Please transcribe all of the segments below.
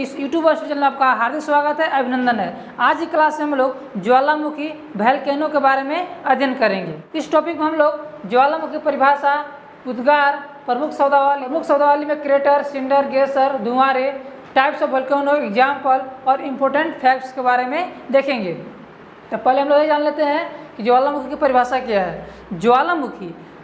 इस YouTube channel में आपका हार्दिक स्वागत है, अभिनंदन है। आज की क्लास में हम लोग ज्वालामुखी वोल्केनो के बारे में अध्ययन करेंगे। इस टॉपिक में हम लोग ज्वालामुखी परिभाषा, उद्गार, प्रमुख शब्दावली में क्रेटर, सिंडर, गेसर, धुआंरे, टाइप्स ऑफ वोल्केनो, एग्जाम्पल और इम्पोर्टेंट फैक्ट्स के बारे में देखेंगे। तो पहले हम लोग ये जान लेते हैं कि ज्वालामुखी की परिभाषा क्या है।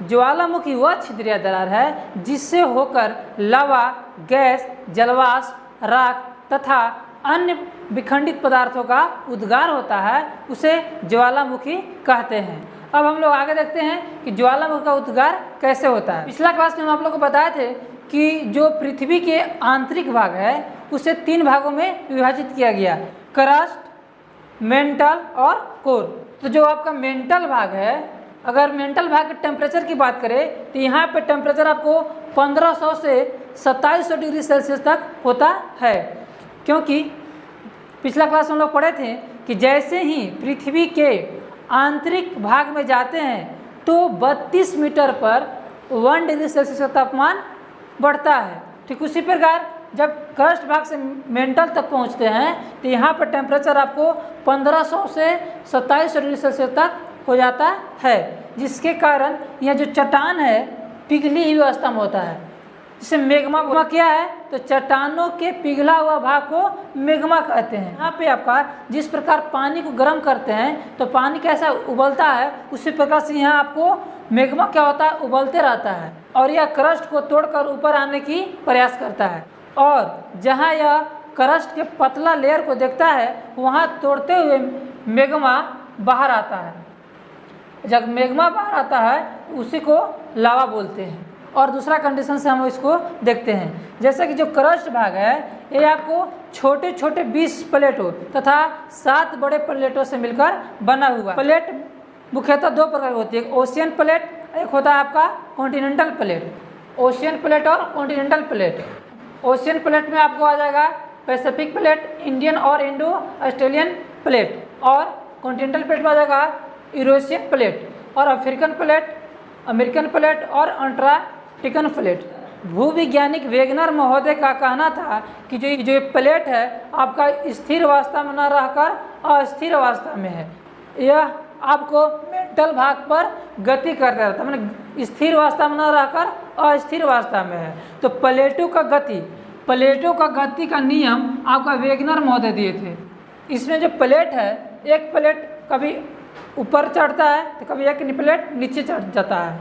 ज्वालामुखी वह छिद्रिया दरार है जिससे होकर लावा, गैस, जलवाष्प, राख तथा अन्य विखंडित पदार्थों का उद्गार होता है, उसे ज्वालामुखी कहते हैं। अब हम लोग आगे देखते हैं कि ज्वालामुखी का उद्गार कैसे होता है। पिछला क्लास में हम आप लोग को बताए थे कि जो पृथ्वी के आंतरिक भाग है उसे 3 भागों में विभाजित किया गया, क्रस्ट, मेंटल और कोर। तो जो आपका मेंटल भाग है, अगर मेंटल भाग के टेम्परेचर की बात करें तो यहाँ पे टेम्परेचर आपको 1500 से 2700 डिग्री सेल्सियस तक होता है, क्योंकि पिछला क्लास में हम लोग पढ़े थे कि जैसे ही पृथ्वी के आंतरिक भाग में जाते हैं तो 32 मीटर पर 1 डिग्री सेल्सियस का तापमान बढ़ता है। ठीक उसी प्रकार जब क्रस्ट भाग से मेंटल तक पहुँचते हैं तो यहाँ पर टेम्परेचर आपको 1500 से 2700 डिग्री सेल्सियस तक हो जाता है, जिसके कारण यह जो चट्टान है पिघली हुई अवस्था में होता है, जिसे मेग्मा क्या है, तो चट्टानों के पिघला हुआ भाग को मेग्मा कहते हैं। यहाँ पे आपका जिस प्रकार पानी को गर्म करते हैं तो पानी कैसा उबलता है, उसी प्रकार से यहाँ आपको मेग्मा क्या होता है, उबलते रहता है और यह क्रस्ट को तोड़कर ऊपर आने की प्रयास करता है। और जहाँ यह क्रस्ट के पतला लेयर को देखता है वहाँ तोड़ते हुए मेग्मा बाहर आता है। जब मेग्मा बाहर आता है उसी को लावा बोलते हैं। और दूसरा कंडीशन से हम इसको देखते हैं, जैसे कि जो क्रस्ट भाग है ये आपको छोटे छोटे 20 प्लेटों तथा 7 बड़े प्लेटों से मिलकर बना हुआ। प्लेट मुख्यतः 2 प्रकार की होती है, ओशियन प्लेट, एक होता है आपका कॉन्टिनेंटल प्लेट। ओशियन प्लेट और कॉन्टिनेंटल प्लेट। ओशियन प्लेट में आपको आ जाएगा पैसिफिक प्लेट, इंडियन और इंडो ऑस्ट्रेलियन प्लेट, और कॉन्टिनेंटल प्लेट में आ जाएगा यूरेशियन प्लेट, और अफ्रीकन प्लेट, अमेरिकन प्लेट और अंटार्कटिकन प्लेट। भूविज्ञानिक वेगनर महोदय का कहना था कि जो प्लेट है आपका स्थिर अवस्था में न रहकर अस्थिर अवस्था में है। यह आपको मेंटल भाग पर गति करता रहता है, मैंने स्थिर अवस्था में न रहकर अस्थिर अवस्था में है। तो प्लेटों का गति का नियम आपका वेगनर महोदय दिए थे। इसमें जो प्लेट है, एक प्लेट कभी ऊपर चढ़ता है तो कभी एक प्लेट नीचे चढ़ जाता है,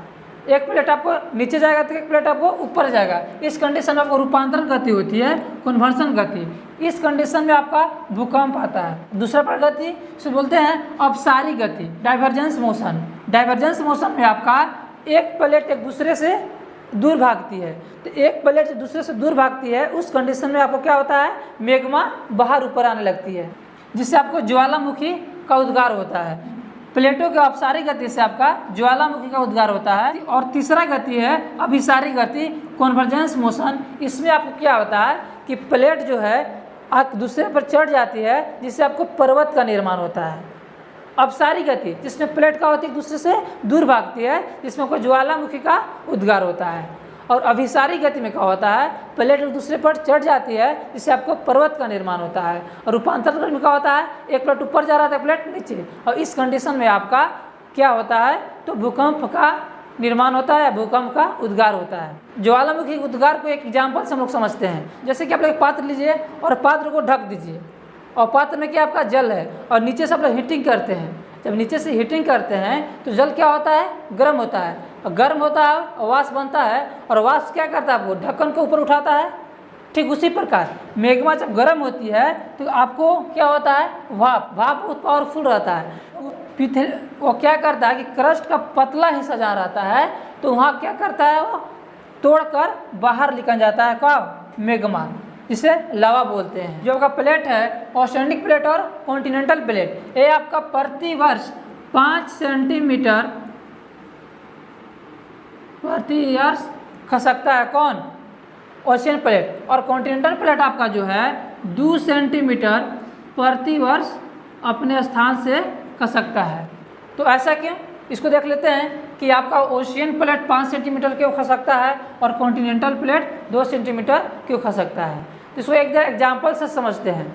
एक प्लेट आपको नीचे जाएगा तो एक प्लेट आपको ऊपर जाएगा। इस कंडीशन में आपको रूपांतरण गति होती है, कन्वर्सन गति। इस कंडीशन में आपका भूकंप आता है। दूसरा प्रकार गति से बोलते हैं अपसारी गति, डाइवर्जेंस मोशन। डाइवर्जेंस मोशन में आपका एक प्लेट एक दूसरे से दूर भागती है, तो एक प्लेट दूसरे से दूर भागती है, उस कंडीशन में आपको क्या होता है, मेग्मा बाहर ऊपर आने लगती है, जिससे आपको ज्वालामुखी का उद्गार होता है। प्लेटों के अपसारी गति से आपका ज्वालामुखी का उद्गार होता है। और तीसरा गति है अभिसारी गति, कॉन्वर्जेंस मोशन। इसमें आपको क्या होता है कि प्लेट जो है दूसरे पर चढ़ जाती है, जिससे आपको पर्वत का निर्माण होता है। अपसारी गति जिसमें प्लेट का होती है दूसरे से दूर भागती है, जिसमें कोई ज्वालामुखी का उद्गार होता है। और अभिसारी गति में क्या होता है, प्लेट एक दूसरे पर चढ़ जाती है, जिससे आपको पर्वत का निर्माण होता है। और रूपांतरण गति में क्या होता है, एक प्लेट ऊपर जा रहा था, प्लेट नीचे, और इस कंडीशन में आपका क्या होता है, तो भूकंप का निर्माण होता है या भूकंप का उद्गार होता है। ज्वालामुखी उद्गार को एक एग्जाम्पल से हम लोग समझते हैं। जैसे कि आप लोग एक पात्र लीजिए और पात्र को ढक दीजिए, और पात्र में क्या आपका जल है और नीचे से आप लोग हीटिंग करते हैं। जब नीचे से हीटिंग करते हैं तो जल क्या होता है, गर्म होता है, और गर्म होता है और वाष्प बनता है, और वाष्प क्या करता है, वो ढक्कन को ऊपर उठाता है। ठीक उसी प्रकार मेग्मा जब गर्म होती है तो आपको क्या होता है, भाप बहुत पावरफुल रहता है। वो क्या करता है कि क्रस्ट का पतला हिस्सा जहाँ रहता है तो वहाँ क्या करता है, वो तोड़कर बाहर निकल जाता है का मेग्मा, जिसे लावा बोलते हैं। जो आपका प्लेट है ओशियनिक प्लेट और कॉन्टिनेंटल प्लेट, ये आपका प्रति वर्ष 5 सेंटीमीटर प्रति ईयर्स खसकता है। कौन, ओशियन प्लेट। और कॉन्टिनेंटल प्लेट आपका जो है 2 सेंटीमीटर प्रति वर्ष अपने स्थान से खसकता है। तो ऐसा क्यों, इसको देख लेते हैं कि आपका ओशियन प्लेट 5 सेंटीमीटर क्यों खसकता है और कॉन्टिनेंटल प्लेट 2 सेंटीमीटर क्यों खसकता है। तो इसको एक एग्जाम्पल से समझते हैं।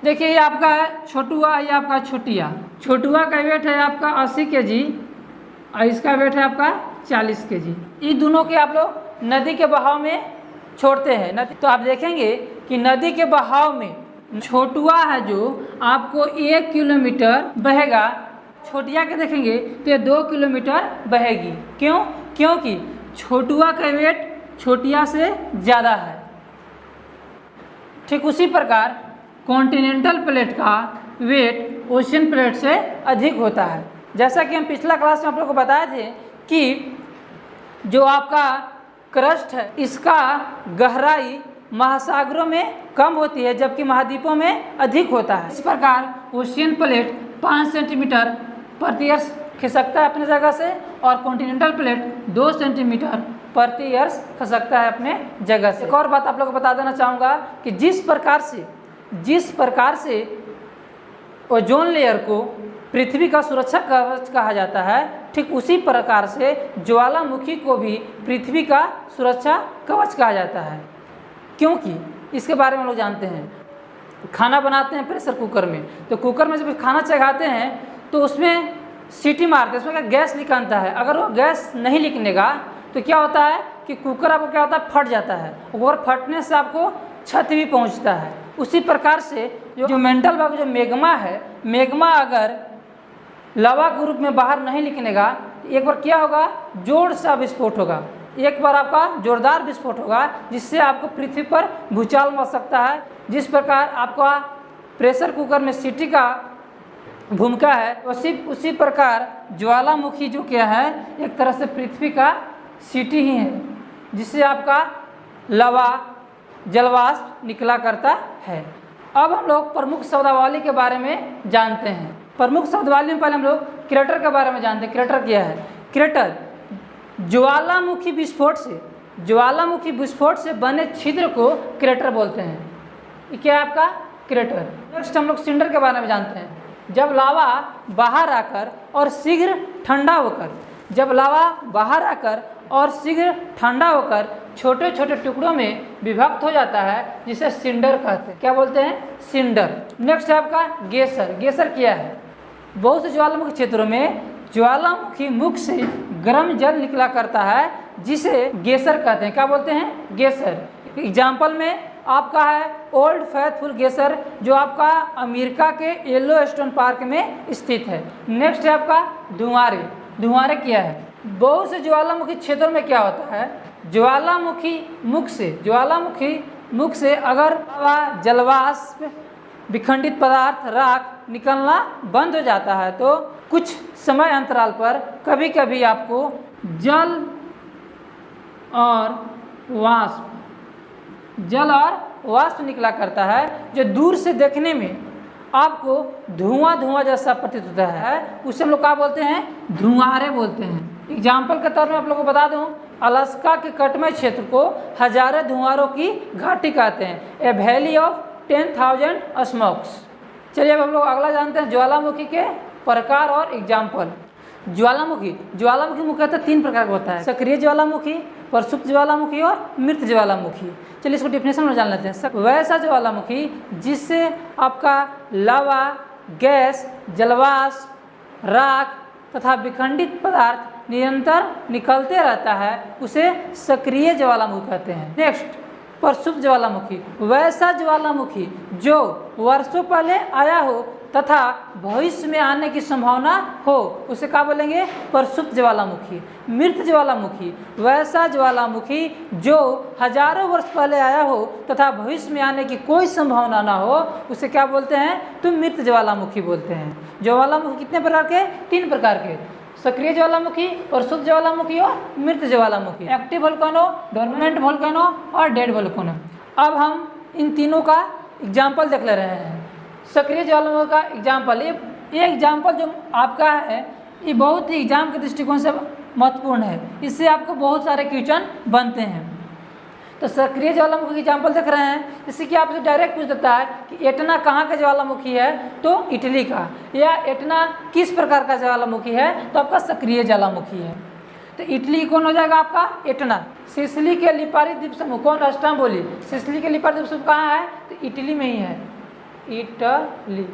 देखिए ये आपका है छोटुआ, ये आपका छोटिया। छोटुआ का वेट है आपका 80 kg और इसका वेट है आपका 40 kg। इन दोनों के आप लोग नदी के बहाव में छोड़ते हैं नदी, तो आप देखेंगे कि नदी के बहाव में छोटुआ है जो आपको 1 किलोमीटर बहेगा, छोटिया के देखेंगे तो ये 2 किलोमीटर बहेगी। क्यों? क्योंकि छोटुआ का वेट छोटिया से ज़्यादा है। ठीक उसी प्रकार कॉन्टिनेंटल प्लेट का वेट ओशियन प्लेट से अधिक होता है। जैसा कि हम पिछला क्लास में आप लोग को बताए थे कि जो आपका क्रस्ट है इसका गहराई महासागरों में कम होती है जबकि महाद्वीपों में अधिक होता है। इस प्रकार ओशियन प्लेट 5 सेंटीमीटर प्रति ईयर्स खिसकता है अपने जगह से और कॉन्टिनेंटल प्लेट 2 सेंटीमीटर प्रति ईयर्स खिसकता है अपने जगह से। एक और बात आप लोग को बता देना चाहूँगा कि जिस प्रकार से ओजोन लेयर को पृथ्वी का सुरक्षा कवच कहा जाता है, ठीक उसी प्रकार से ज्वालामुखी को भी पृथ्वी का सुरक्षा कवच कहा जाता है। क्योंकि इसके बारे में लोग जानते हैं, खाना बनाते हैं प्रेशर कुकर में, तो कुकर में जब खाना चढ़ाते हैं तो उसमें सीटी मारते हैं, उसमें गैस निकलता है। अगर वो गैस नहीं निकलेगा तो क्या होता है कि कुकर आपको क्या होता है फट जाता है, और फटने से आपको क्षति भी पहुंचता है। उसी प्रकार से जो मेंटल भाग जो मैग्मा है, मैग्मा अगर लावा के रूप में बाहर नहीं निकलेगा तो एक बार क्या होगा, जोर सा विस्फोट होगा, एक बार आपका जोरदार विस्फोट होगा जिससे आपको पृथ्वी पर भूचाल मच सकता है। जिस प्रकार आपका प्रेशर कुकर में सीटी का भूमिका है उसी प्रकार ज्वालामुखी जो क्या है एक तरह से पृथ्वी का सीटी ही है, जिससे आपका लावा जलवाष्प निकला करता है। अब हम लोग प्रमुख शब्दावली के बारे में जानते हैं। प्रमुख शब्दावली में पहले हम लोग क्रेटर के बारे में जानते हैं। क्रेटर क्या है? क्रेटर ज्वालामुखी विस्फोट से बने छिद्र को क्रेटर बोलते हैं। ये क्या है आपका क्रेटर। नेक्स्ट हम लोग सिंडर के बारे में जानते हैं। जब लावा बाहर आकर और शीघ्र ठंडा होकर छोटे छोटे टुकड़ों में विभक्त हो जाता है जिसे सिंडर कहते हैं। क्या बोलते हैं? सिंडर। नेक्स्ट है आपका गेसर। गेसर क्या है? बहुत से ज्वालामुखी क्षेत्रों में ज्वालामुखी मुख से गर्म जल निकला करता है जिसे गेसर कहते हैं। क्या बोलते हैं? गेसर। एग्जाम्पल में आपका है ओल्ड फैथफुल गेसर जो आपका अमेरिका के येलोस्टोन पार्क में स्थित है। नेक्स्ट है आपका धुआंरे। धुआंरे क्या है? बहुत से ज्वालामुखी क्षेत्रों में क्या होता है, ज्वालामुखी मुख से अगर जलवाष्प विखंडित पदार्थ राख निकलना बंद हो जाता है तो कुछ समय अंतराल पर कभी कभी आपको जल और वाष्प निकला करता है जो दूर से देखने में आपको धुआं जैसा प्रतीत होता है। उसे हम लोग क्या बोलते हैं? धुआंरे बोलते हैं। एग्जाम्पल के तौर में आप लोगों को बता दूं, अलास्का के कटमय क्षेत्र को हजारों धुआंरों की घाटी कहते हैं, ए वैली ऑफ 10,000 स्मोक्स। चलिए अब हम लोग अगला जानते हैं ज्वालामुखी के प्रकार और एग्जाम्पल। ज्वालामुखी मुख्यतः 3 प्रकार का होता है, सक्रिय ज्वालामुखी, प्रसुप्त ज्वालामुखी और मृत ज्वालामुखी। चलिए इसको डिफिनेशन में जान लेते हैं। वैसा ज्वालामुखी जिससे आपका लावा, गैस, जलवाष्प, राख तथा विखंडित पदार्थ निरंतर निकलते रहता है उसे सक्रिय ज्वालामुखी कहते हैं। नेक्स्ट प्रसुप्त ज्वालामुखी। वैसा ज्वालामुखी जो वर्षों पहले आया हो तथा भविष्य में आने की संभावना हो उसे क्या बोलेंगे? प्रसुप्त ज्वालामुखी। मृत ज्वालामुखी। वैसा ज्वालामुखी जो हजारों वर्ष पहले आया हो तथा भविष्य में आने की कोई संभावना ना हो उसे क्या बोलते हैं? तो मृत ज्वालामुखी बोलते हैं। ज्वालामुखी कितने प्रकार के? 3 प्रकार के, सक्रिय ज्वालामुखी, प्रसुप्त ज्वालामुखी और मृत ज्वालामुखी। एक्टिव वोल्केनो, डोर्मेंट वोल्केनो और डेड वोल्केनो। अब हम इन तीनों का एग्जाम्पल देख ले रहे हैं। सक्रिय ज्वालामुखी का एग्जाम्पल, ये एग्जाम्पल जो आपका है ये बहुत ही एग्जाम के दृष्टिकोण से महत्वपूर्ण है, इससे आपको बहुत सारे क्वेश्चन बनते हैं। तो सक्रिय ज्वालामुखी एग्जाम्पल देख रहे हैं, इससे कि आपसे डायरेक्ट पूछ देता है कि एटना कहाँ का ज्वालामुखी है, तो इटली का, या एटना किस प्रकार का ज्वालामुखी है, तो आपका सक्रिय ज्वालामुखी है। तो तो इटली कौन हो जाएगा आपका? एटना। सिसिली के लिपारी द्वीप समूह कौन? अस्टाम्बोली। सिसिली के लिपारी द्वीप समूह कहाँ है? तो इटली में ही है, इटली।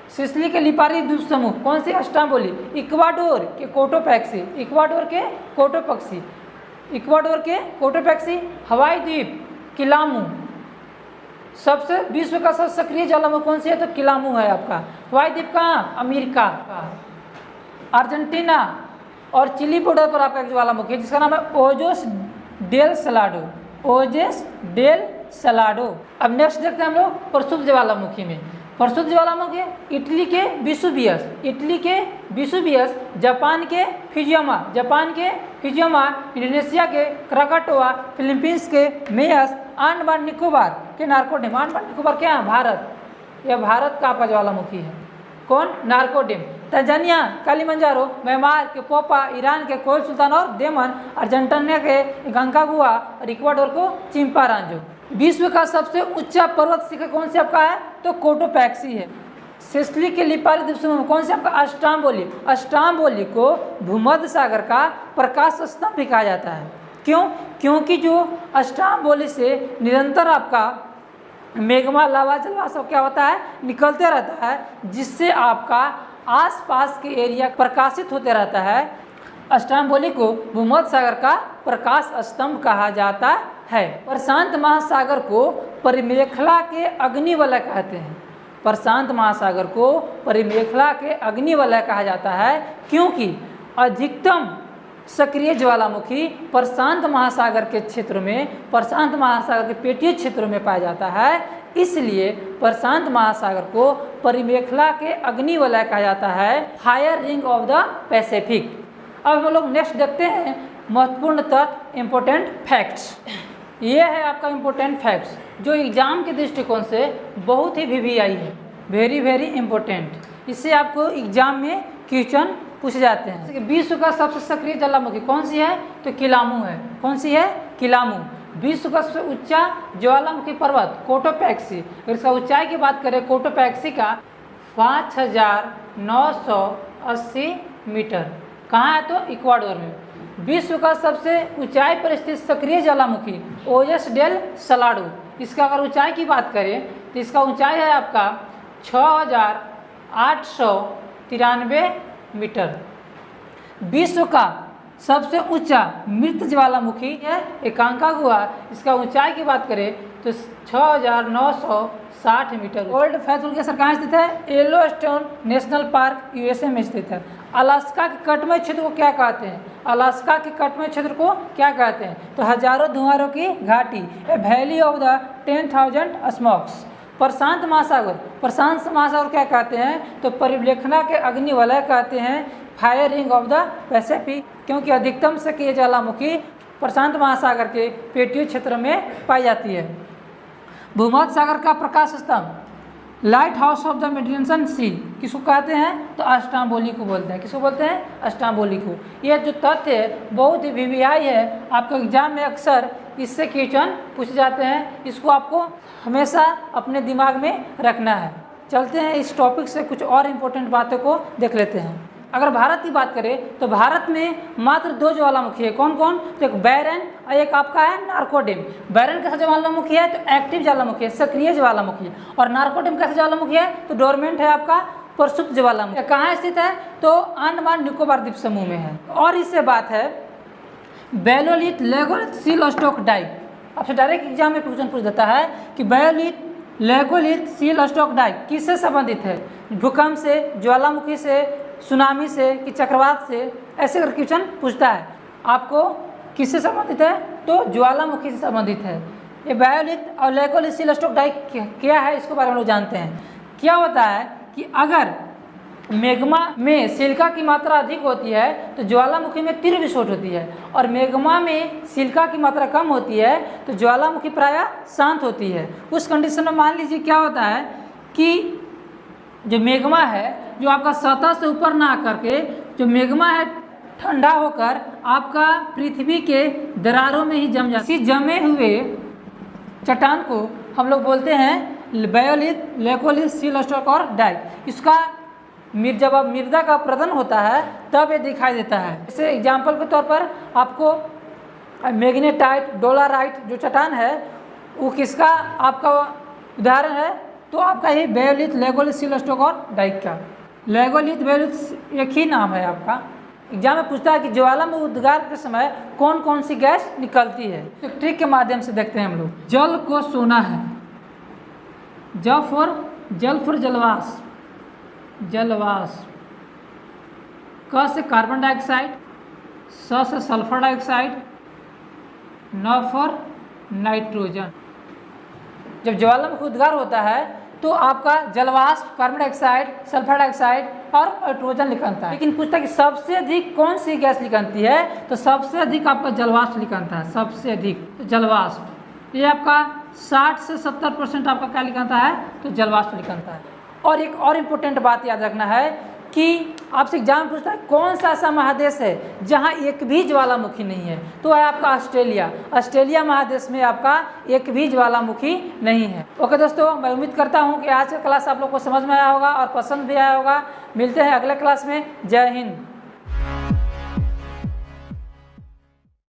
सिसिली के लिपारी द्वीप समूह कौन सी? अस्टाम्बोली। इक्वाडोर के कोटोपैक्सी, इक्वाडोर के कोटोपैक्सी, इक्वाडोर के कोटोपैक्सी। हवाई द्वीप किलामू। सबसे विश्व का सबसे सक्रिय ज्वालामुखी कौन सी है? तो किलामू है आपका। हवाई द्वीप कहाँ? अमेरिका। अर्जेंटीना और चिली बॉर्डर पर आपका एक ज्वालामुखी है जिसका नाम है Ojos del Salado, Ojos del Salado. अब नेक्स्ट देखते हैं हम लोग प्रसुप्त ज्वालामुखी में। प्रसुप्त ज्वालामुखी इटली के विसुवियस, इटली के विसुवियस, जापान के फ्यूजियामा, जापान के फ्यूजियामा, इंडोनेशिया के क्राकाटोआ, फिलीपींस के मेयस, अंडमान निकोबार के नारकोडेम। अंडमान निकोबार क्या है? भारत। यह भारत का आपका ज्वालामुखी है। कौन? नारकोडेम। तंजानिया कालीमंजारो, म्यांमार के पोपा, ईरान के कोयल सुल्तान और देमन, अर्जेंटीना के गंकागुआ और इक्वाडोर को चिंपारांजो। विश्व का सबसे ऊंचा पर्वत शिखर कौन से आपका है? तो कोटोपैक्सी है। सिसिली के लिपारी द्वीप समूह कौन से आपका? अस्टाम्बोली। अस्टाम्बोली को भूमध्य सागर का प्रकाश स्तंभ भी कहा जाता है। क्यों? क्योंकि जो अस्टाम्बोली से निरंतर आपका मेघमा, लावा, जलवा सब क्या होता है? निकलते रहता है, जिससे आपका आसपास के एरिया प्रकाशित होते रहता है। अस्टाम्बोली को भूमध्य सागर का प्रकाश स्तंभ कहा जाता है। प्रशांत महासागर को परिमेखला के अग्निवलय कहते हैं। प्रशांत महासागर को परिमेखला के अग्निवलय कहा जाता है क्योंकि अधिकतम सक्रिय ज्वालामुखी प्रशांत महासागर के क्षेत्र में, प्रशांत महासागर के पेटीय क्षेत्रों में पाया जाता है। इसलिए प्रशांत महासागर को परिमेखला के अग्निवलय कहा जाता है, fire ring of the Pacific. अब हम लोग नेक्स्ट देखते हैं महत्वपूर्ण तथ्य, इम्पोर्टेंट फैक्ट्स। ये है आपका इम्पोर्टेंट फैक्ट्स जो एग्जाम के दृष्टिकोण से बहुत ही वीवीआई है, वेरी वेरी इम्पोर्टेंट। इससे आपको एग्जाम में क्वेश्चन पूछे जाते हैं। विश्व का सबसे सक्रिय ज्वालामुखी कौन सी है? तो किलामू है। कौन सी है? किलामू। विश्व का सबसे ऊंचा ज्वालामुखी पर्वत कोटोपैक्सी। अगर इसका ऊंचाई की बात करें कोटोपैक्सी का 5980 मीटर। कहाँ है? तो इक्वाडोर में। विश्व का सबसे ऊंचाई पर स्थित सक्रिय ज्वालामुखी ओजस डेल सलाडो। इसका अगर ऊंचाई की बात करें तो इसका ऊंचाई है आपका 6893 मीटर। विश्व का सबसे ऊंचा मृत ज्वालामुखी है एकांकागुआ। इसका ऊंचाई की बात करें तो 6960 मीटर। ओल्ड फैथुल के सर कहाँ स्थित है? येलोस्टोन नेशनल पार्क यूएसए में स्थित है। अलास्का के तटमय क्षेत्र को क्या कहते हैं? अलास्का के तटमय क्षेत्र को क्या कहते हैं? तो हजारों धुआरों की घाटी, ए वैली ऑफ द 10,000 स्मोक्स। प्रशांत महासागर, प्रशांत महासागर क्या कहते हैं? तो परिलेखना के अग्निवलय कहते हैं, fire ring of the Pacific, क्योंकि अधिकतम सक्रिय ज्वालामुखी प्रशांत महासागर के पेटीय क्षेत्र में पाई जाती है। भूमध्य सागर का प्रकाश स्तंभ, lighthouse of the Mediterranean sea किसको कहते हैं? तो अस्टाम्बोली को बोलते हैं। किसको बोलते हैं? अस्टाम्बोली को। यह जो तथ्य है बहुत ही वीवीआई है, आपको एग्जाम में अक्सर इससे क्वेश्चन पूछे जाते हैं। इसको आपको हमेशा अपने दिमाग में रखना है। चलते हैं इस टॉपिक से कुछ और इम्पोर्टेंट बातों को देख लेते हैं। अगर भारत की बात करें तो भारत में मात्र 2 ज्वालामुखी है। कौन कौन? तो एक बैरन और एक आपका है नारकोडेम। बैरन कैसा ज्वालामुखी है? तो एक्टिव ज्वालामुखी है, सक्रिय ज्वालामुखी। और नारकोडेम कैसा ज्वालामुखी है? तो डोरमेंट है आपका, प्रसुप्त ज्वालामुखी। कहाँ स्थित है? तो अंडमान निकोबार द्वीप समूह में है। और इससे बात है बेलोलिथ लेगोलिथ सीलस्टोक डाइक। आपसे डायरेक्ट एग्जाम में क्वेश्चन पूछ देता है कि बेलोलिथ लेगोलिथ सीलस्टोक डाइक किससे संबंधित है? भूकंप से, ज्वालामुखी से, सुनामी से कि चक्रवात से, ऐसे अगर क्वेश्चन पूछता है आपको किससे संबंधित है? तो ज्वालामुखी से संबंधित है। ये बायोलिथ और लेगोलिथ सीलस्टोक डाइक क्या है इसके बारे में लोग जानते हैं। क्या होता है कि अगर मेग्मा में सिलिका की मात्रा अधिक होती है तो ज्वालामुखी में तीव्र विस्फोट होती है, और मेग्मा में सिलिका की मात्रा कम होती है तो ज्वालामुखी प्रायः शांत होती है। उस कंडीशन में मान लीजिए क्या होता है कि जो मेग्मा है जो आपका सतह से ऊपर ना आकर के, जो मेग्मा है ठंडा होकर आपका पृथ्वी के दरारों में ही जम जाता है। इसी जमे हुए चट्टान को हम लोग बोलते हैं बायोलिथ, लेगोलिथ, सीलस्टोक और डाइक। इसका जब अब मृदा का अपरदन होता है तब ये दिखाई देता है। जैसे एग्जाम्पल के तौर पर आपको मैग्नेटाइट, डोलाराइट जो चट्टान है वो किसका आपका उदाहरण है, तो आपका ही बेयोलिथ, लेगोलिथ, सिलस्टोक और डाइक का। लेगोलिथ, बेयोलिथ एक ही नाम है आपका। एग्जाम में पूछता है कि ज्वालामुखी उद्गार के समय कौन कौन सी गैस निकलती है, तो ट्रिक के माध्यम से देखते हैं हम लोग। जल को सोना है, जल फॉर जलवाष्प, जलवाष्प। क से कार्बन डाइऑक्साइड, स से सल्फर डाइऑक्साइड, न फॉर नाइट्रोजन। जब ज्वालामुखी उद्गार होता है तो आपका जलवाष्प, कार्बन डाइऑक्साइड, सल्फर डाइऑक्साइड और नाइट्रोजन निकलता है। लेकिन पूछता है कि सबसे अधिक कौन सी गैस निकलती है, तो सबसे अधिक आपका जलवाष्प निकलता है, सबसे अधिक तो जलवाष्प। ये आपका 60 से 70% आपका क्या निकलता है, तो जलवाष्प निकलता है। और एक और इम्पोर्टेंट बात याद रखना है कि आपसे एग्जाम पूछता है कौन सा ऐसा महादेश है जहां एक भी ज्वालामुखी नहीं है, तो है आपका ऑस्ट्रेलिया। ऑस्ट्रेलिया महादेश में आपका एक भी ज्वालामुखी नहीं है। ओके दोस्तों, मैं उम्मीद करता हूं कि आज का क्लास आप लोग को समझ में आया होगा और पसंद भी आया होगा। मिलते हैं अगले क्लास में। जय हिंद।